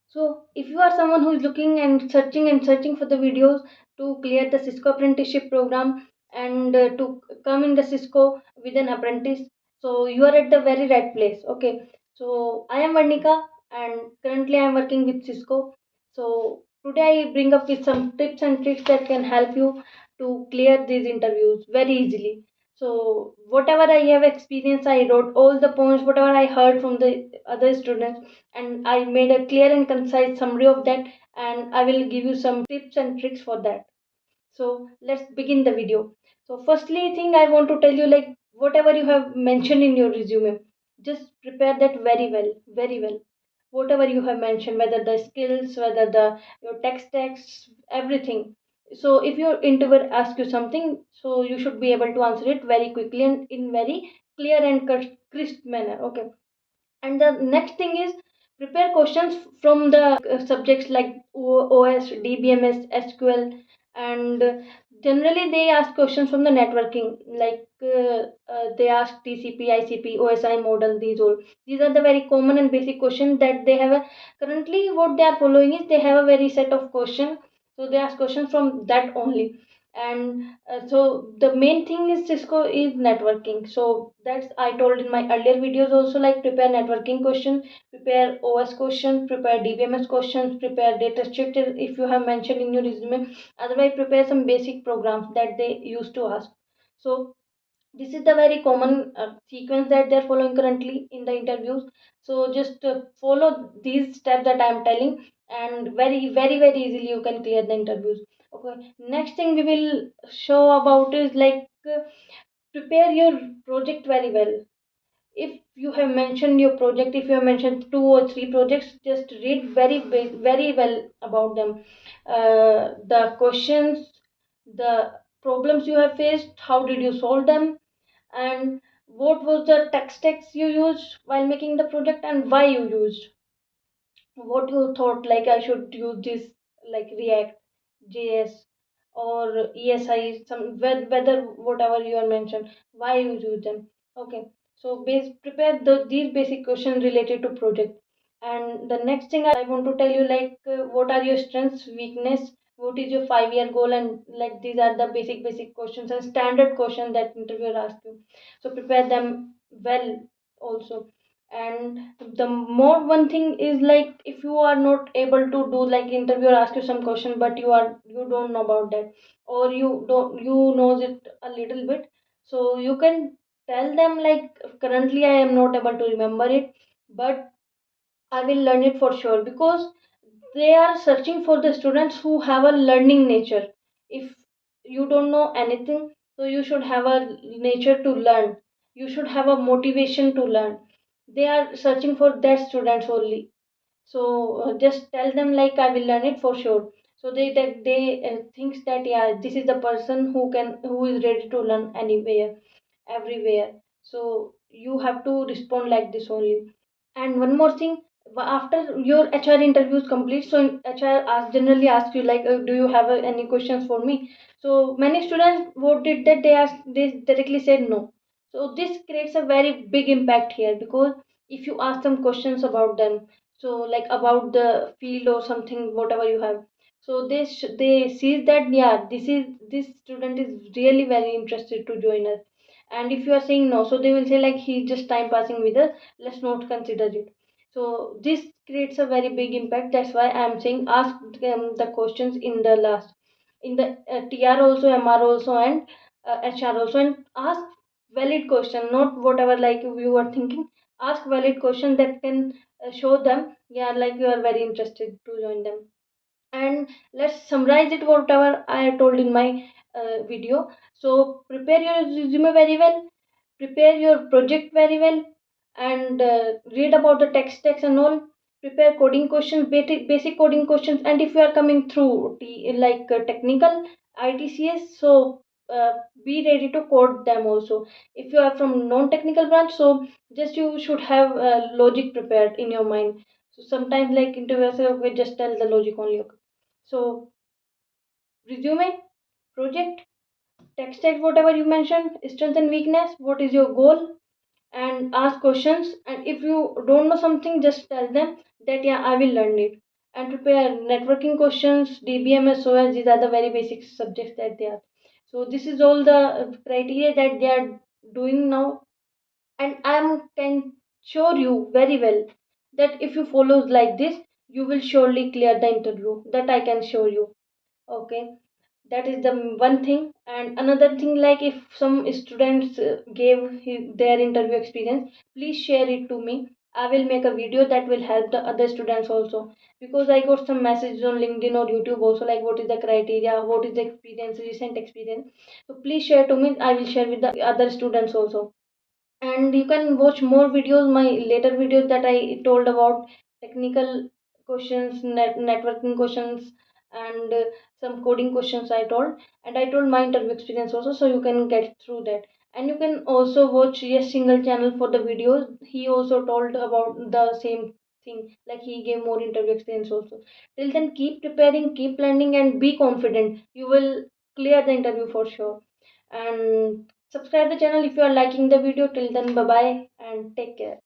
So, if you are someone who is looking and searching for the videos to clear the Cisco apprenticeship program and to come in the Cisco with an apprentice, so you are at the very right place. Okay, so I am Varnika and currently I am working with Cisco. So, today I bring up with some tips and tricks that can help you to clear these interviews very easily. So, whatever I have experienced, I wrote all the points, whatever I heard from the other students, and I made a clear and concise summary of that, and I will give you some tips and tricks for that. So let's begin the video. So firstly thing I want to tell you, like whatever you have mentioned in your resume, just prepare that very well, very well. Whatever you have mentioned, whether the skills, whether the your tech stacks, everything. So if your interviewer asks you something, so you should be able to answer it very quickly and in very clear and crisp manner. Okay, and the next thing is prepare questions from the subjects like OS, DBMS, SQL, and generally they ask questions from the networking, like they ask TCP, ICP, OSI model. These are the very common and basic questions that they have. Currently, what they are following is they have a very set of questions, so they ask questions from that only. And so the main thing is Cisco is networking. So that's I told in my earlier videos also, like prepare networking questions, prepare OS questions, prepare DBMS questions, prepare data structure if you have mentioned in your resume. Otherwise, prepare some basic programs that they used to ask. So this is the very common sequence that they're following currently in the interviews. So just follow these steps that I'm telling, and very easily you can clear the interviews. Okay, next thing we will show about is like prepare your project very well. If you have mentioned your project, if you have mentioned 2 or 3 projects, just read very well about them. The questions, the problems you have faced, how did you solve them, and what was the tech stacks you used while making the project and why you used, what you thought, like I should use this, like React JS or ESI, some whether whatever you have mentioned, why you use them. Okay, so prepare these basic questions related to project. And the next thing I want to tell you, like what are your strengths, weakness, what is your 5 year goal, and like these are the basic questions and standard questions that interviewer asks you. So prepare them well also. And the more one thing is, like if you are not able to do, like interviewer ask you some question but you don't know about that, or you knows it a little bit, so you can tell them like currently I am not able to remember it, but I will learn it for sure, because they are searching for the students who have a learning nature. If you don't know anything, so you should have a nature to learn. You should have a motivation to learn. They are searching for that students only. So just tell them like I will learn it for sure. So they thinks that yeah, this is the person who is ready to learn anywhere, everywhere. So you have to respond like this only. And one more thing, after your HR interview is complete, so HR generally ask you like, do you have any questions for me? So many students, what did that they directly said no. So this creates a very big impact here, because if you ask them questions about them, so like about the field or something, whatever you have, so they see that yeah, this student is really very interested to join us. And if you are saying no, so they will say like he's just time passing with us, let's not consider it. So this creates a very big impact. That's why I'm saying ask the questions in the last, in the TR also, MR also, and HR also, and ask valid question, not whatever like you are thinking. Ask valid question that can show them yeah, like you are very interested to join them. And let's summarize it whatever I have told in my video. So prepare your resume very well, prepare your project very well, and read about the tech stacks and all. Prepare coding questions, basic coding questions, and if you are coming through technical ITCS, so be ready to code them also. If you are from non-technical branch, so just you should have logic prepared in your mind. So sometimes like interviewers say, okay, just tell the logic only. Okay. So resume, project, tech stack, whatever you mentioned, strength and weakness, what is your goal, and ask questions. And if you don't know something, just tell them that yeah, I will learn it. and prepare networking questions, DBMS, OS. These are the very basic subjects that they are. So this is all the criteria that they are doing now, and I can assure you very well that if you follow like this, you will surely clear the interview. That I can show you. Okay, that is the one thing. And another thing, like if some students gave their interview experience, please share it to me. I will make a video that will help the other students also, because I got some messages on LinkedIn or YouTube also, like what is the criteria, what is the experience, recent experience. So please share to me. I will share with the other students also. And you can watch more videos, my later videos that I told about technical questions, networking questions, and some coding questions I told. And I told my interview experience also, so you can get through that. And you can also watch Yes Single channel for the videos. He also told about the same thing, like he gave more interview experience also. Till then, keep preparing, keep planning, and be confident. You will clear the interview for sure. And subscribe the channel if you are liking the video. Till then, bye bye and take care.